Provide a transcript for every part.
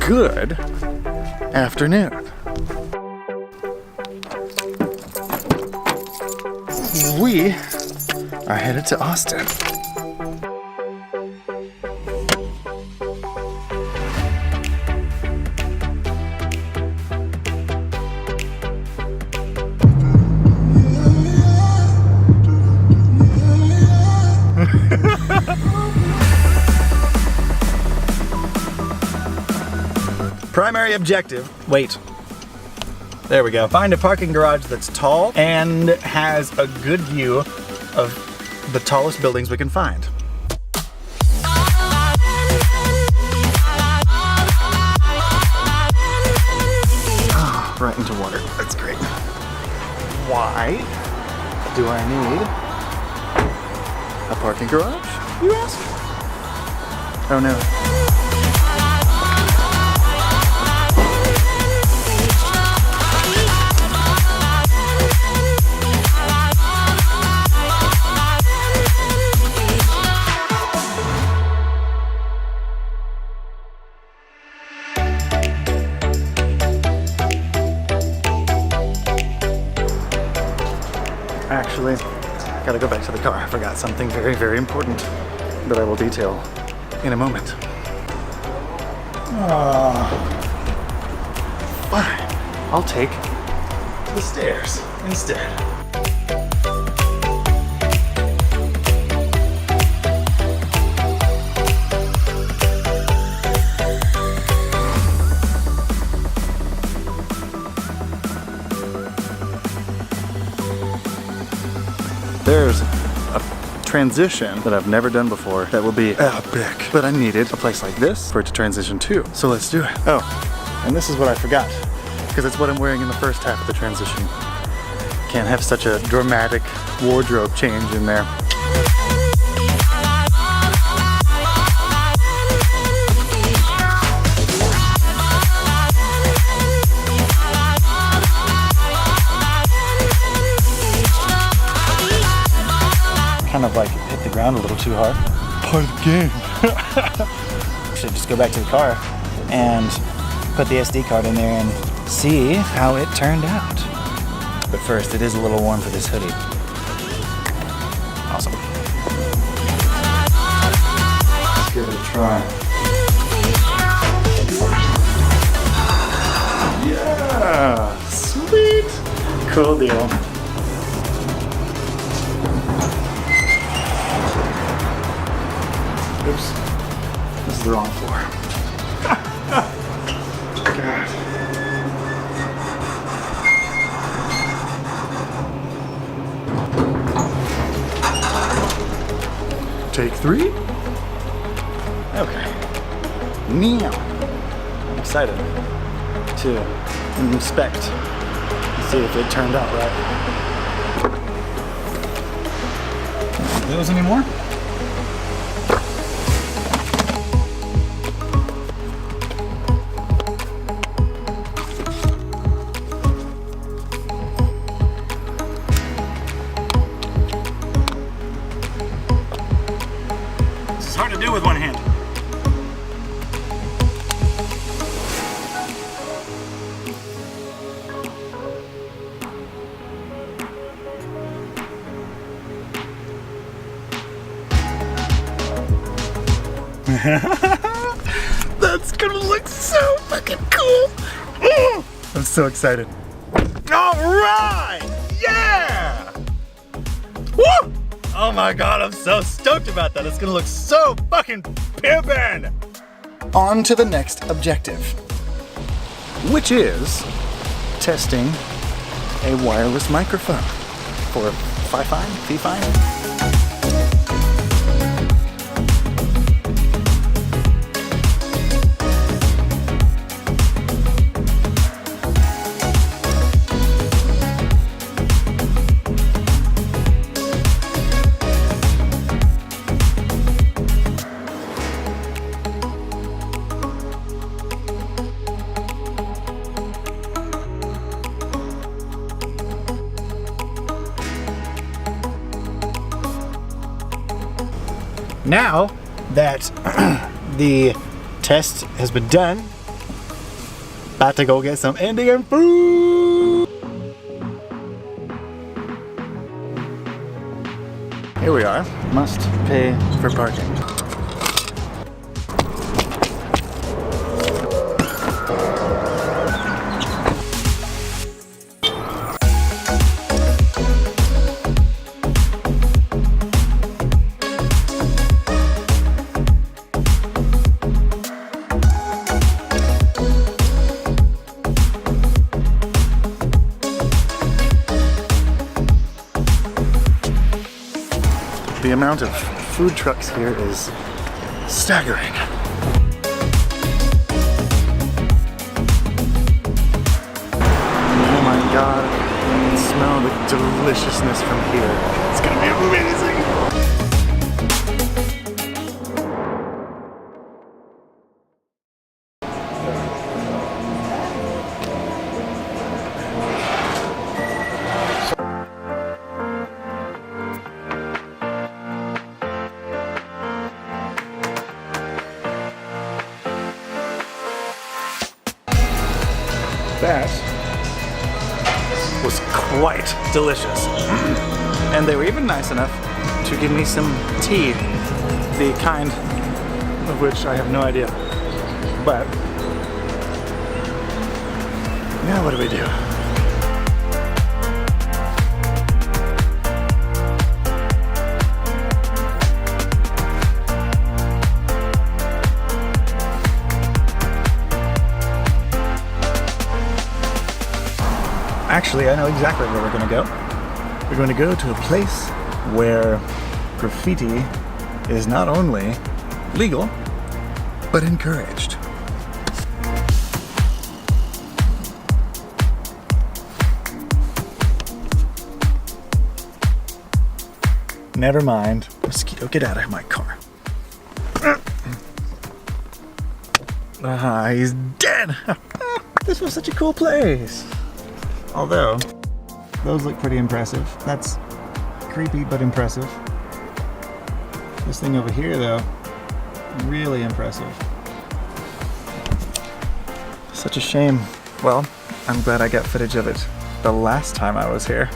good afternoon. We are headed to Austin. Primary objective, wait. There we go. Find a parking garage that's tall and has a good view of the tallest buildings we can find. Ah, right into water. That's great. Why do I need a parking garage, you ask? Oh no. Actually, gotta go back to the car. I forgot something very, very important that I will detail in a moment. Fine. I'll take the stairs instead. There's a transition that I've never done before that will be epic, but I needed a place like this for it to transition to. So let's do it. Oh, and this is what I forgot, because it's what I'm wearing in the first half of the transition. Can't have such a dramatic wardrobe change in there. Kind of like hit the ground a little too hard. Part of the game. Should just go back to the car and put the SD card in there and see how it turned out. But first, it is a little warm for this hoodie. Awesome. Let's give it a try. Yeah, sweet. Cool deal. Oops, this is the wrong floor. God. Take 3? Okay. Now, I'm excited to inspect and see if it turned out right. Those anymore? It's hard to do with one hand. That's gonna look so fucking cool. I'm so excited. All right, yeah! Woo! Oh my God, I'm so stoked about that. It's gonna look so fucking pimpin'. On to the next objective, which is testing a wireless microphone for Fifine. Now that the test has been done, About to go get some Indian food. Here we are. Must pay for parking. The amount of food trucks here is staggering. Oh my god, I can smell the deliciousness from here. It's gonna be amazing. That was quite delicious. And they were even nice enough to give me some tea, the kind of which I have no idea. But now what do we do? Actually, I know exactly where we're going to go. We're going to go to a place where graffiti is not only legal, but encouraged. Never mind. Mosquito, get out of my car. Ah, he's dead. This was such a cool place. Although, those look pretty impressive. That's creepy but impressive. This thing over here though, really impressive. Such a shame. Well, I'm glad I got footage of it the last time I was here.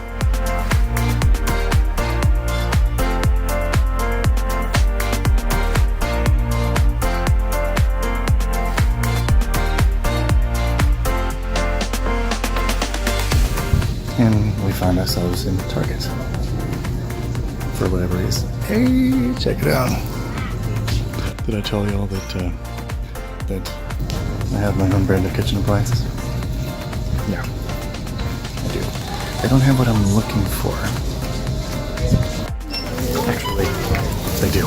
And we found ourselves in Target for whatever reason. Hey, check it out. Did I tell y'all that that I have my own brand of kitchen appliances? Yeah, I do. I don't have what I'm looking for. Actually, they do.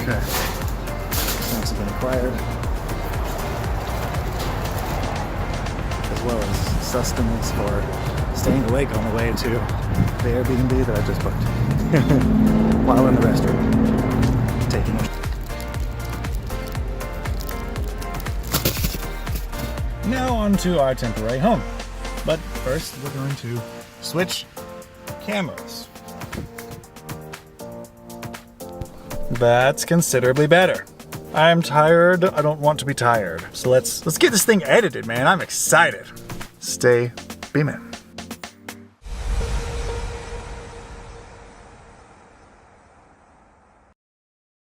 Okay. Snacks have been acquired. As well as sustenance for staying awake on the way to the Airbnb that I just booked. While in the restroom, taking it. Now on to our temporary home. But first we're going to switch cameras. That's considerably better. I'm tired. I don't want to be tired. So let's get this thing edited, man. I'm excited. Stay beaming.